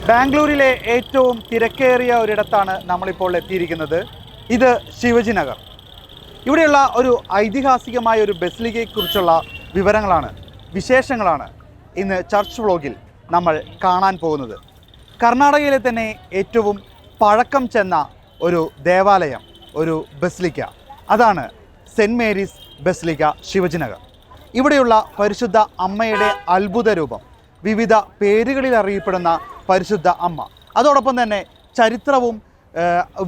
ബാംഗ്ലൂരിലെ ഏറ്റവും തിരക്കേറിയ ഒരിടത്താണ് നമ്മളിപ്പോൾ എത്തിയിരിക്കുന്നത്. ഇത് ശിവജി നഗർ. ഇവിടെയുള്ള ഒരു ഐതിഹാസികമായ ഒരു ബസിലിക്കയെക്കുറിച്ചുള്ള വിവരങ്ങളാണ്, വിശേഷങ്ങളാണ് ഇന്ന് ചർച്ച് വ്ളോഗിൽ നമ്മൾ കാണാൻ പോകുന്നത്. കർണാടകയിലെ തന്നെ ഏറ്റവും പഴക്കം ചെന്ന ഒരു ദേവാലയം, ഒരു ബസിലിക്ക, അതാണ് Saint Mary's basilica Shivaji Nagar. ഇവിടെയുള്ള പരിശുദ്ധ അമ്മയുടെ അത്ഭുത രൂപം, വിവിധ പേരുകളിൽ അറിയപ്പെടുന്ന പരിശുദ്ധ അമ്മ, അതോടൊപ്പം തന്നെ ചരിത്രവും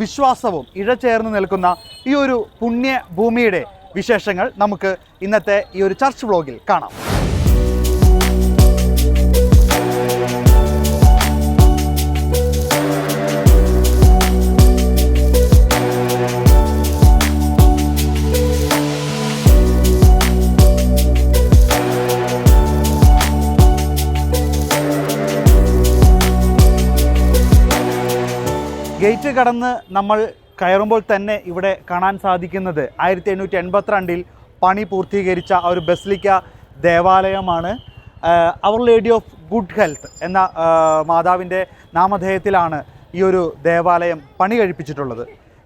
വിശ്വാസവും ഇഴചേർന്ന് നിൽക്കുന്ന ഈ ഒരു പുണ്യഭൂമിയുടെ വിശേഷങ്ങൾ നമുക്ക് ഇന്നത്തെ ഈ ഒരു ചർച്ച് വ്ളോഗിൽ കാണാം. ഗേറ്റ് കടന്ന് നമ്മൾ കയറുമ്പോൾ തന്നെ ഇവിടെ കാണാൻ സാധിക്കുന്നത് 1882 പണി പൂർത്തീകരിച്ച ഒരു ബസിലിക്ക ദേവാലയമാണ്. Our lady of good health എന്ന മാതാവിൻ്റെ നാമധേയത്തിലാണ് ഈ ഒരു ദേവാലയം പണി കഴിപ്പിച്ചിട്ടുള്ളത്.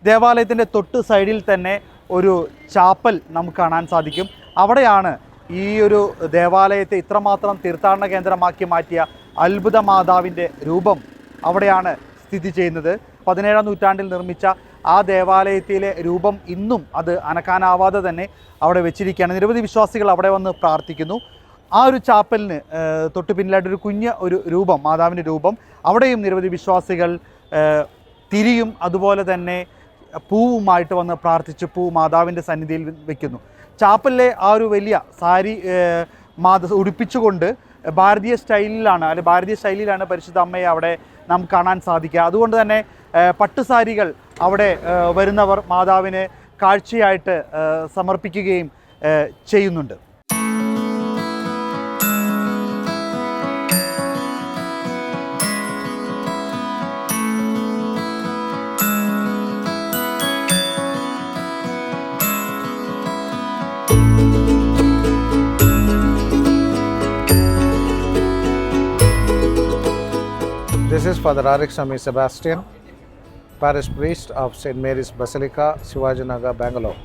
ദേവാലയത്തിൻ്റെ തൊട്ട് സൈഡിൽ തന്നെ ഒരു ചാപ്പൽ നമുക്ക് കാണാൻ സാധിക്കും. അവിടെയാണ് ഈ ഒരു ദേവാലയത്തെ ഇത്രമാത്രം തീർത്ഥാടന കേന്ദ്രമാക്കി മാറ്റിയ അത്ഭുത മാതാവിൻ്റെ രൂപം അവിടെയാണ് സ്ഥിതി ചെയ്യുന്നത്. 17-ാം നൂറ്റാണ്ടിൽ നിർമ്മിച്ച ആ ദേവാലയത്തിലെ രൂപം ഇന്നും അത് അനക്കാനാവാതെ തന്നെ അവിടെ വെച്ചിരിക്കുകയാണ്. നിരവധി വിശ്വാസികൾ അവിടെ വന്ന് പ്രാർത്ഥിക്കുന്നു. ആ ഒരു ചാപ്പലിന് തൊട്ട് പിന്നിലായിട്ടൊരു ഒരു രൂപം, മാതാവിൻ്റെ രൂപം, അവിടെയും നിരവധി വിശ്വാസികൾ തിരിയും അതുപോലെ തന്നെ പൂവുമായിട്ട് വന്ന് പ്രാർത്ഥിച്ച് പൂ മാതാവിൻ്റെ സന്നിധിയിൽ വയ്ക്കുന്നു. ചാപ്പലിലെ ആ ഒരു വലിയ സാരി ഉടുപ്പിച്ചുകൊണ്ട് ഭാരതീയ സ്റ്റൈലിലാണ് പരിശുദ്ധ അമ്മയെ അവിടെ നാം കാണാൻ സാധിക്കുക. അതുകൊണ്ട് തന്നെ പട്ടുസാരികൾ അവിടെ വരുന്നവർ മാതാവിന് കാഴ്ചയായിട്ട് സമർപ്പിക്കുകയും ചെയ്യുന്നുണ്ട്. This is Father Arik Sami Sebastian, parish priest of St. Mary's Basilica, Shivaji Nagar, Bangalore.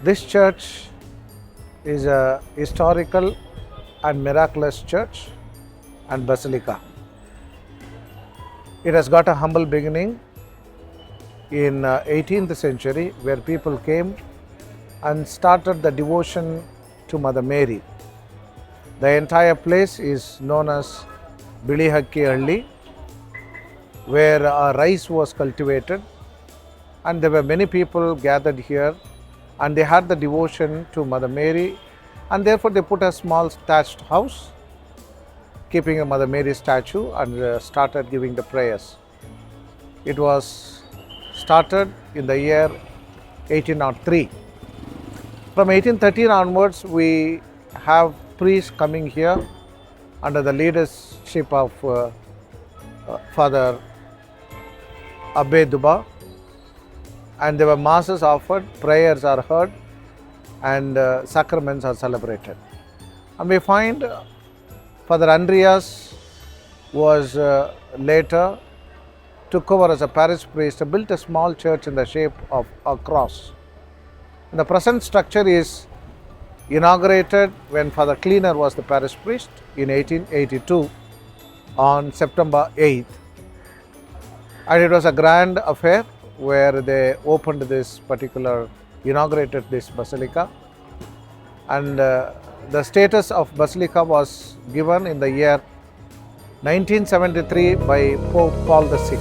This church is a historical and miraculous church and basilica. It has got a humble beginning in 18th century, where people came and started the devotion to Mother Mary. The entire place is known as Bilihakki Halli, where rice was cultivated, and there were many people gathered here, and they had the devotion to Mother Mary, and therefore they put a small thatched house keeping a Mother Mary statue and started giving the prayers. It was started in the year 1803. From 1813 onwards, we have priests coming here under the leadership of Father Abbe Duba, and there were masses offered, prayers are heard, and sacraments are celebrated. And we find Father Andreas was later took over as a parish priest, built a small church in the shape of a cross. And the present structure is inaugurated when Father Cleaner was the parish priest in 1882 on September 8th. And it was a grand affair where they opened this inaugurated this basilica. And the status of basilica was given in the year 1973 by Pope Paul VI.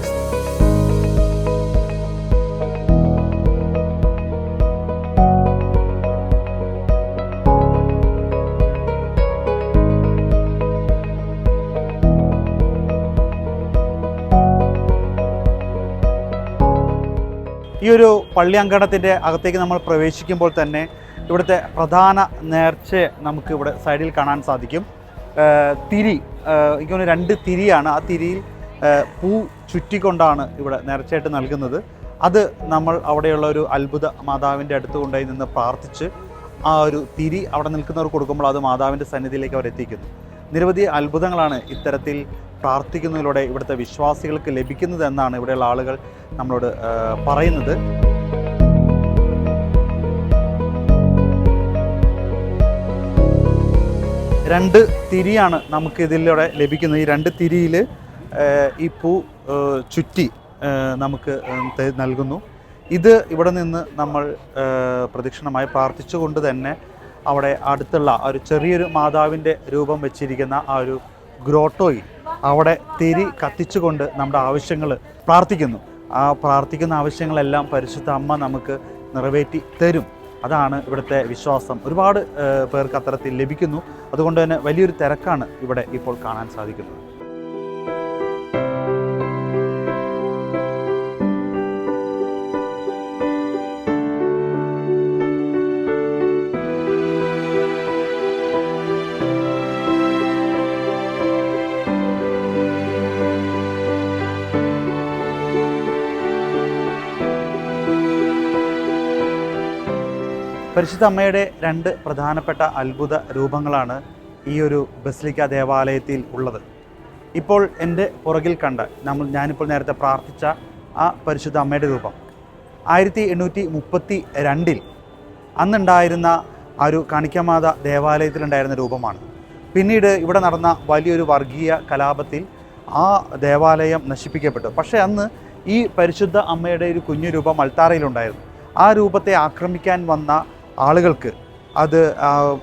ഈ ഒരു പള്ളി അങ്കണത്തിൻ്റെ അകത്തേക്ക് നമ്മൾ പ്രവേശിക്കുമ്പോൾ തന്നെ ഇവിടുത്തെ പ്രധാന നേർച്ചയെ നമുക്ക് ഇവിടെ സൈഡിൽ കാണാൻ സാധിക്കും. തിരി, എനിക്കൊന്ന് 2 തിരിയാണ്. ആ തിരിയിൽ പൂ ചുറ്റിക്കൊണ്ടാണ് ഇവിടെ നേർച്ചയായിട്ട് നൽകുന്നത്. അത് നമ്മൾ അവിടെയുള്ള ഒരു അത്ഭുത മാതാവിൻ്റെ അടുത്ത് കൊണ്ടുപോയി നിന്ന് പ്രാർത്ഥിച്ച് ആ ഒരു തിരി അവിടെ നിൽക്കുന്നവർ കൊടുക്കുമ്പോൾ അത് മാതാവിൻ്റെ സന്നിധിയിലേക്ക് അവർ എത്തിക്കുന്നു. നിരവധി അത്ഭുതങ്ങളാണ് ഇത്തരത്തിൽ പ്രാർത്ഥിക്കുന്നതിലൂടെ ഇവിടുത്തെ വിശ്വാസികൾക്ക് ലഭിക്കുന്നത് എന്നാണ് ഇവിടെയുള്ള ആളുകൾ നമ്മളോട് പറയുന്നത്. രണ്ട് തിരിയാണ് നമുക്ക് ഇതിലൂടെ ലഭിക്കുന്നത്. ഈ രണ്ട് തിരിയിൽ ഈ പൂ ചുറ്റി നമുക്ക് നൽകുന്നു. ഇത് ഇവിടെ നിന്ന് നമ്മൾ പ്രദക്ഷിണമായി പ്രാർത്ഥിച്ചുകൊണ്ട് തന്നെ അവിടെ അടുത്തുള്ള ഒരു ചെറിയൊരു മാതാവിൻ്റെ രൂപം വെച്ചിരിക്കുന്ന ആ ഒരു ഗ്രോട്ടോയിൽ അവിടെ തിരി കത്തിച്ചുകൊണ്ട് നമ്മുടെ ആവശ്യങ്ങൾ പ്രാർത്ഥിക്കുന്നു. ആ പ്രാർത്ഥിക്കുന്ന ആവശ്യങ്ങളെല്ലാം പരിശുദ്ധ അമ്മ നമുക്ക് നിറവേറ്റി തരും. അതാണ് ഇവിടുത്തെ വിശ്വാസം. ഒരുപാട് പേർക്ക് അത്തരത്തിൽ ലഭിക്കുന്നു. അതുകൊണ്ട് തന്നെ വലിയൊരു തിരക്കാണ് ഇവിടെ ഇപ്പോൾ കാണാൻ സാധിക്കുന്നത്. പരിശുദ്ധ അമ്മയുടെ രണ്ട് പ്രധാനപ്പെട്ട അത്ഭുത രൂപങ്ങളാണ് ഈ ഒരു ബസിലിക്ക ദേവാലയത്തിൽ ഉള്ളത്. ഇപ്പോൾ എൻ്റെ പുറകിൽ കണ്ട ഞാനിപ്പോൾ നേരത്തെ പ്രാർത്ഥിച്ച ആ പരിശുദ്ധ അമ്മയുടെ രൂപം 1832 അന്നുണ്ടായിരുന്ന ആ ഒരു കാണിക്കമാത ദേവാലയത്തിലുണ്ടായിരുന്ന രൂപമാണ്. പിന്നീട് ഇവിടെ നടന്ന വലിയൊരു വർഗീയ കലാപത്തിൽ ആ ദേവാലയം നശിപ്പിക്കപ്പെട്ടു. പക്ഷേ അന്ന് ഈ പരിശുദ്ധ അമ്മയുടെ ഒരു കുഞ്ഞു രൂപം അൾത്താരയിലുണ്ടായിരുന്നു. ആ രൂപത്തെ ആക്രമിക്കാൻ വന്ന ആളുകൾക്ക്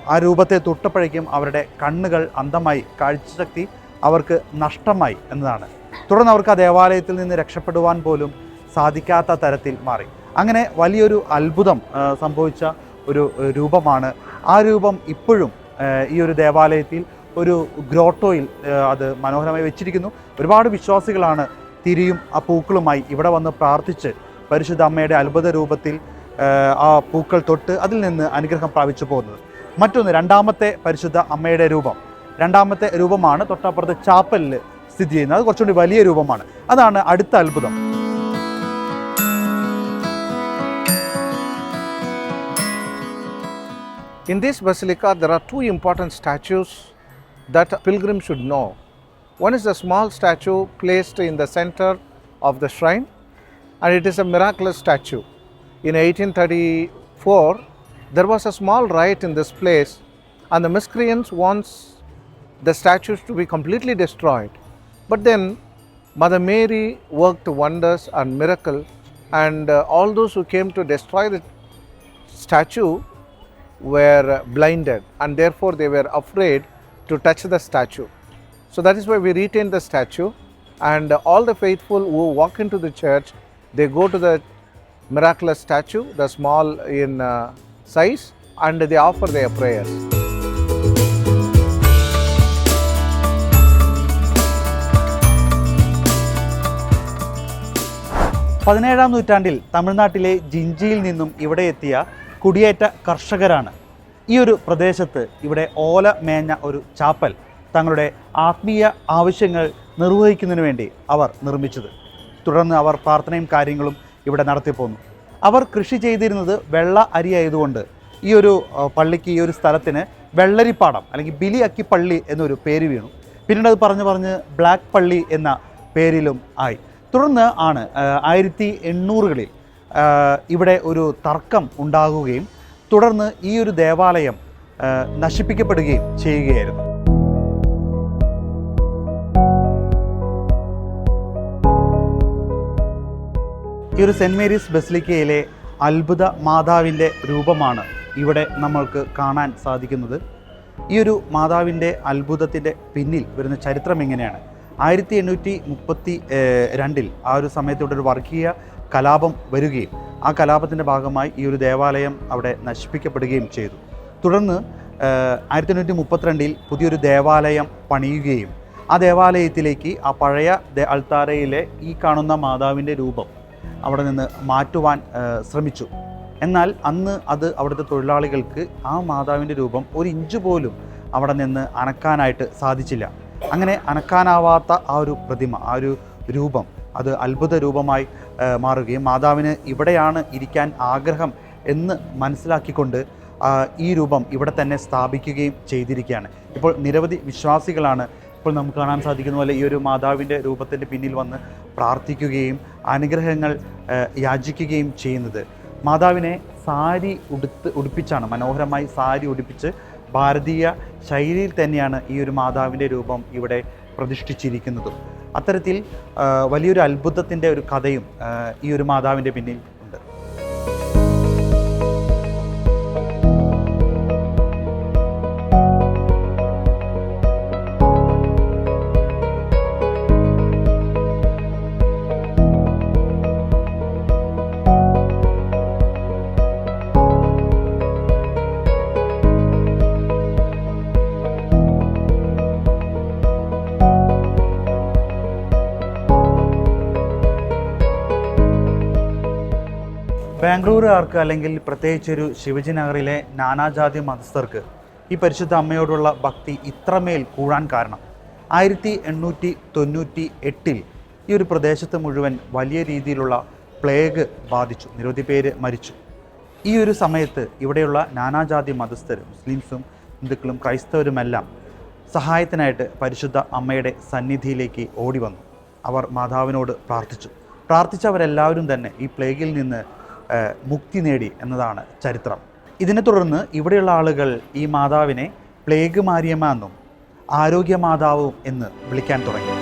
ആ രൂപത്തെ തൊട്ടപ്പോഴേക്കും അവരുടെ കണ്ണുകൾ അന്ധമായി, കാഴ്ചശക്തി അവർക്ക് നഷ്ടമായി എന്നതാണ്. തുടർന്ന് അവർക്ക് ആ ദേവാലയത്തിൽ നിന്ന് രക്ഷപ്പെടുവാൻ പോലും സാധിക്കാത്ത തരത്തിൽ മാറി. അങ്ങനെ വലിയൊരു അത്ഭുതം സംഭവിച്ച ഒരു രൂപമാണ്. ആ രൂപം ഇപ്പോഴും ഈ ഒരു ദേവാലയത്തിൽ ഒരു ഗ്രോട്ടോയിൽ അത് മനോഹരമായി വെച്ചിരിക്കുന്നു. ഒരുപാട് വിശ്വാസികളാണ് തിരിയും ആ പൂക്കളുമായി ഇവിടെ വന്ന് പ്രാർത്ഥിച്ച് പരിശുദ്ധ അമ്മയുടെ അത്ഭുത രൂപത്തിൽ ആ പൂക്കൾ തൊട്ട് അതിൽ നിന്ന് അനുഗ്രഹം പ്രാപിച്ചു പോകുന്നത്. മറ്റൊന്ന്, രണ്ടാമത്തെ പരിശുദ്ധ അമ്മയുടെ രൂപം. രണ്ടാമത്തെ രൂപമാണ് തൊട്ടപ്പുറത്ത് ചാപ്പലിൽ സ്ഥിതി ചെയ്യുന്നത്. അത് കുറച്ചുകൂടി വലിയ രൂപമാണ്. അതാണ് അടുത്ത അത്ഭുതം. In this basilica, there are two important statues that pilgrims should know. One is a small statue placed in the center of the shrine, and it is a miraculous statue. In 1834, there was a small riot in this place, and the miscreants wants the statues to be completely destroyed. But then Mother Mary worked wonders and miracle, and all those who came to destroy the statue were blinded, and therefore they were afraid to touch the statue. So that is why we retain the statue, and all the faithful who walk into the church, they go to the miraculous statue, the small in size, and they offer their prayers. പതിനേഴാം നൂറ്റാണ്ടിൽ തമിഴ്നാട്ടിലെ ജിഞ്ചിയിൽ നിന്നും ഇവിടെ എത്തിയ കുടിയേറ്റ കർഷകരാണ് ഈ ഒരു പ്രദേശത്ത് ഇവിടെ ഓല മേഞ്ഞ ഒരു ചാപ്പൽ തങ്ങളുടെ ആത്മീയ ആവശ്യങ്ങൾ നിർവഹിക്കുന്നതിന് വേണ്ടി അവർ നിർമ്മിച്ചത്. തുടർന്ന് അവർ പ്രാർത്ഥനയും കാര്യങ്ങളും ഇവിടെ നടത്തിപ്പോന്നു. അവർ കൃഷി ചെയ്തിരുന്നത് വെള്ള അരി ആയതുകൊണ്ട് ഈ ഒരു പള്ളിക്ക്, ഈ ഒരു സ്ഥലത്തിന് വെള്ളരിപ്പാടം അല്ലെങ്കിൽ ബിലി അക്കി പള്ളി എന്നൊരു പേര് വീണു. പിന്നീട് അത് പറഞ്ഞ് ബ്ലാക്ക് പള്ളി എന്ന പേരിലും ആയി. തുടർന്ന് ആണ് 1800-കളിൽ ഇവിടെ ഒരു തർക്കം ഉണ്ടാകുകയും തുടർന്ന് ഈ ഒരു ദേവാലയം നശിപ്പിക്കപ്പെടുകയും ചെയ്യുകയായിരുന്നു. ഈ ഒരു സെൻറ്റ് മേരീസ് ബസിലിക്കയിലെ അത്ഭുത മാതാവിൻ്റെ രൂപമാണ് ഇവിടെ നമ്മൾക്ക് കാണാൻ സാധിക്കുന്നത്. ഈ ഒരു മാതാവിൻ്റെ അത്ഭുതത്തിൻ്റെ പിന്നിൽ വരുന്ന ചരിത്രം എങ്ങനെയാണ്? 1832 ആ ഒരു സമയത്ത് ഒരു വർഗീയ കലാപം വരികയും ആ കലാപത്തിൻ്റെ ഭാഗമായി ഈ ഒരു ദേവാലയം അവിടെ നശിപ്പിക്കപ്പെടുകയും ചെയ്തു. തുടർന്ന് 1832 പുതിയൊരു ദേവാലയം പണിയുകയും ആ ദേവാലയത്തിലേക്ക് ആ പഴയ അൾത്താരയിലെ ഈ കാണുന്ന മാതാവിൻ്റെ രൂപം അവിടെ നിന്ന് മാറ്റുവാൻ ശ്രമിച്ചു. എന്നാൽ അന്ന് അത് അവിടുത്തെ തൊഴിലാളികൾക്ക് ആ മാതാവിൻ്റെ രൂപം ഒരു ഇഞ്ച് പോലും അവിടെ നിന്ന് അനക്കാനായിട്ട് സാധിച്ചില്ല. അങ്ങനെ അനക്കാനാവാത്ത ആ ഒരു പ്രതിമ, ആ ഒരു രൂപം അത് അത്ഭുത രൂപമായി മാറുകയും മാതാവിന് ഇവിടെയാണ് ഇരിക്കാൻ ആഗ്രഹം എന്ന് മനസ്സിലാക്കിക്കൊണ്ട് ഈ രൂപം ഇവിടെ തന്നെ സ്ഥാപിക്കുകയും ചെയ്തിരിക്കുകയാണ്. ഇപ്പോൾ നിരവധി വിശ്വാസികളാണ് ഇപ്പോൾ നമുക്ക് കാണാൻ സാധിക്കുന്ന പോലെ ഈ ഒരു മാതാവിൻ്റെ രൂപത്തിൻ്റെ പിന്നിൽ വന്ന് പ്രാർത്ഥിക്കുകയും അനുഗ്രഹങ്ങൾ യാചിക്കുകയും ചെയ്യുന്നത്. മാതാവിനെ സാരി ഉടുപ്പിച്ചാണ്, മനോഹരമായി സാരി ഉടുപ്പിച്ച് ഭാരതീയ ശൈലിയിൽ തന്നെയാണ് ഈ ഒരു മാതാവിൻ്റെ രൂപം ഇവിടെ പ്രതിഷ്ഠിച്ചിരിക്കുന്നതും. അത്തരത്തിൽ വലിയൊരു അത്ഭുതത്തിൻ്റെ ഒരു കഥയും ഈ ഒരു മാതാവിൻ്റെ പിന്നിൽ ഉണ്ട്. ബാംഗ്ലൂരുകാർക്ക് അല്ലെങ്കിൽ പ്രത്യേകിച്ചൊരു ശിവജി നഗറിലെ നാനാജാതി മതസ്ഥർക്ക് ഈ പരിശുദ്ധ അമ്മയോടുള്ള ഭക്തി ഇത്രമേൽ കൂടാൻ കാരണം 1898 ഈ ഒരു പ്രദേശത്ത് മുഴുവൻ വലിയ രീതിയിലുള്ള പ്ലേഗ് ബാധിച്ചു, നിരവധി പേര് മരിച്ചു. ഈ ഒരു സമയത്ത് ഇവിടെയുള്ള നാനാജാതി മതസ്ഥർ, മുസ്ലിംസും ഹിന്ദുക്കളും ക്രൈസ്തവരുമെല്ലാം സഹായത്തിനായിട്ട് പരിശുദ്ധ അമ്മയുടെ സന്നിധിയിലേക്ക് ഓടി വന്നു. അവർ മാതാവിനോട് പ്രാർത്ഥിച്ചവരെല്ലാവരും തന്നെ ഈ പ്ലേഗിൽ നിന്ന് മുക്തി നേടി എന്നതാണ് ചരിത്രം. ഇതിനെ തുടർന്ന് ഇവിടെയുള്ള ആളുകൾ ഈ മാതാവിനെ പ്ലേഗ് മാരിയമ്മ എന്നും ആരോഗ്യ മാതാവും എന്ന് വിളിക്കാൻ തുടങ്ങി.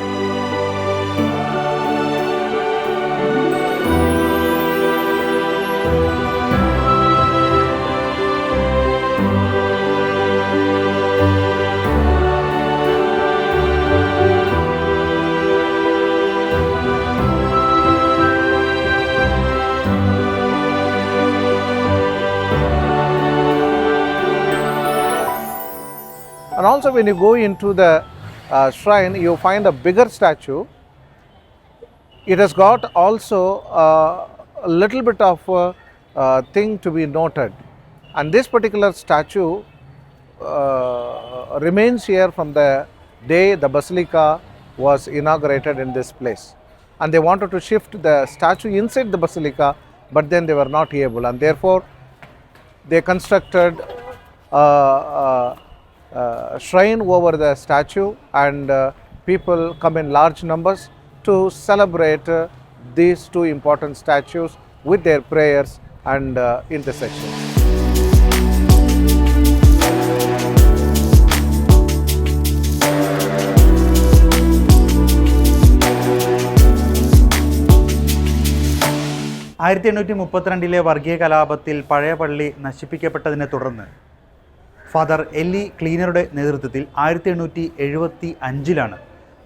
And also when you go into the shrine, you find a bigger statue. It has got also a little bit of thing to be noted. And this particular statue remains here from the day the basilica was inaugurated in this place. And they wanted to shift the statue inside the basilica, but then they were not able. And therefore, they constructed shrine over the statue, and people come in large numbers to celebrate these two important statues with their prayers and intercessions. ആയിരത്തി 1832 വർഗീയ കലാപത്തിൽ പഴയ പള്ളി നശിപ്പിക്കപ്പെട്ടതിനെ തുടർന്ന് father എല്ലി ക്ലീനറുടെ നേതൃത്വത്തിൽ 1875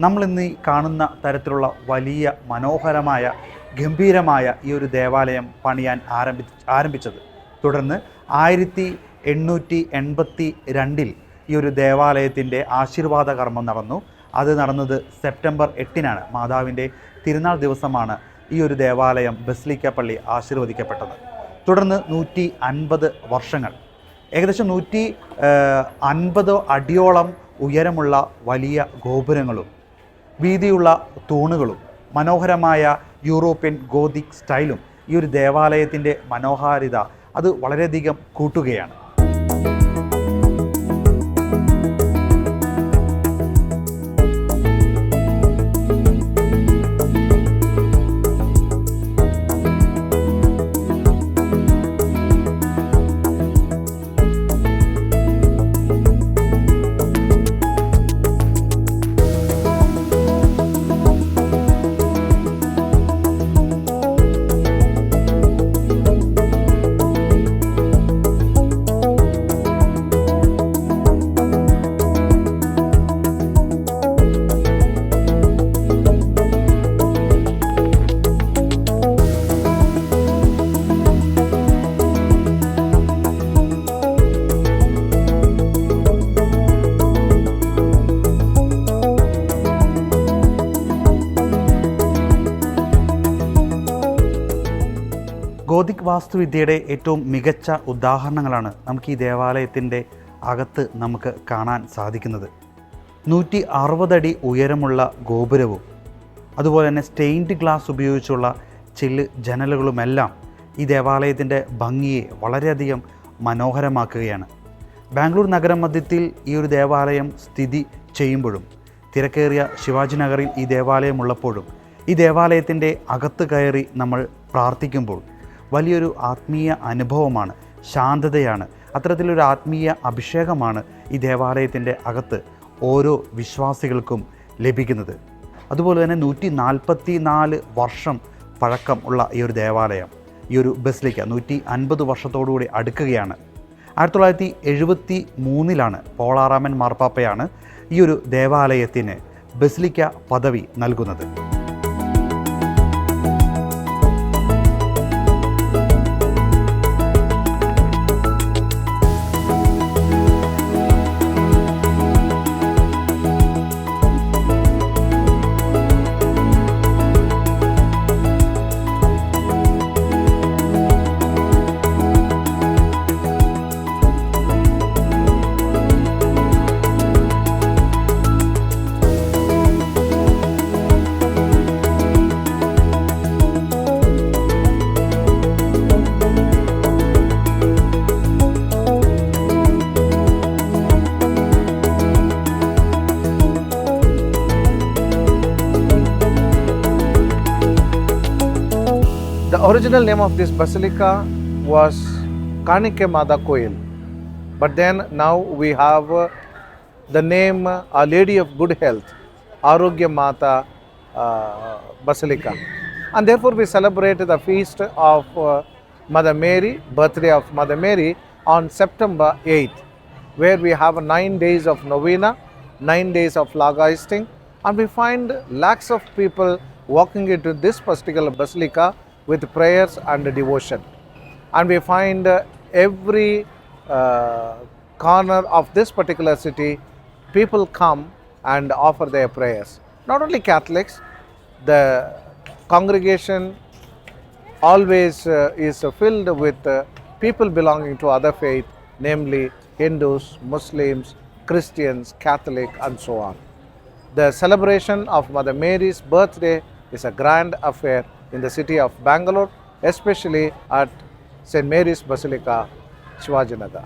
നമ്മളിന്ന് കാണുന്ന തരത്തിലുള്ള വലിയ മനോഹരമായ ഗംഭീരമായ ഈ ഒരു ദേവാലയം പണിയാൻ ആരംഭിച്ചത്. തുടർന്ന് 1882 ഈ ഒരു ദേവാലയത്തിൻ്റെ ആശീർവാദ കർമ്മം നടന്നു. അത് നടന്നത് സെപ്റ്റംബർ 8 മാതാവിൻ്റെ തിരുനാൾ ദിവസമാണ് ഈ ഒരു ദേവാലയം ബസിലിക്ക പള്ളി ആശീർവദിക്കപ്പെട്ടത്. തുടർന്ന് 150 വർഷങ്ങൾ, ഏകദേശം 150 അടിയോളം ഉയരമുള്ള വലിയ ഗോപുരങ്ങളും വീതിയുള്ള തൂണുകളും മനോഹരമായ യൂറോപ്യൻ ഗോതിക് സ്റ്റൈലും ഈ ഒരു ദേവാലയത്തിൻ്റെ മനോഹാരിത അത് വളരെയധികം കൂട്ടുകയാണ്. ഗോതിക് വാസ്തുവിദ്യയുടെ ഏറ്റവും മികച്ച ഉദാഹരണങ്ങളാണ് നമുക്ക് ഈ ദേവാലയത്തിൻ്റെ അകത്ത് നമുക്ക് കാണാൻ സാധിക്കുന്നത്. 160 അടി ഉയരമുള്ള ഗോപുരവും അതുപോലെ തന്നെ സ്റ്റെയിൻഡ് ഗ്ലാസ് ഉപയോഗിച്ചുള്ള ചില്ല് ജനലുകളുമെല്ലാം ഈ ദേവാലയത്തിൻ്റെ ഭംഗിയെ വളരെയധികം മനോഹരമാക്കുകയാണ്. ബാംഗ്ലൂർ നഗരമധ്യത്തിൽ ഈ ഒരു ദേവാലയം സ്ഥിതി ചെയ്യുമ്പോഴും തിരക്കേറിയ ശിവാജി നഗറിൽ ഈ ദേവാലയമുള്ളപ്പോഴും ഈ ദേവാലയത്തിൻ്റെ അകത്ത് കയറി നമ്മൾ പ്രാർത്ഥിക്കുമ്പോൾ വലിയൊരു ആത്മീയ അനുഭവമാണ്, ശാന്തതയാണ്, അത്തരത്തിലൊരു ആത്മീയ അഭിഷേകമാണ് ഈ ദേവാലയത്തിൻ്റെ അകത്ത് ഓരോ വിശ്വാസികൾക്കും ലഭിക്കുന്നത്. അതുപോലെ തന്നെ 144 വർഷം പഴക്കം ഉള്ള ഈ ഒരു ദേവാലയം, ഈ ഒരു ബസിലിക്ക 150 വർഷത്തോടുകൂടി അടുക്കുകയാണ്. 1973 പോൾ ആറാമൻ മാർപ്പാപ്പയാണ് ഈ ഒരു ദേവാലയത്തിന് ബസിലിക്ക പദവി നൽകുന്നത്. The original name of this basilica was Kanike Mada Koil, but then now we have the name Our Lady of Good Health, Arogya Mata Basilica, and therefore we celebrate the feast of Mother Mary, birthday of Mother Mary on September 8th, where we have 9 days of novena, 9 days of Lageisting, and we find lakhs of people walking into this particular basilica with prayers and devotion. And we find every corner of this particular city, people come and offer their prayers. Not only Catholics, the congregation always is filled with people belonging to other faith, namely Hindus, Muslims, Christians, Catholic, and so on. The celebration of Mother Mary's birthday is a grand affair in the city of Bangalore, especially at St. Mary's Basilica, Shivaji Nagar.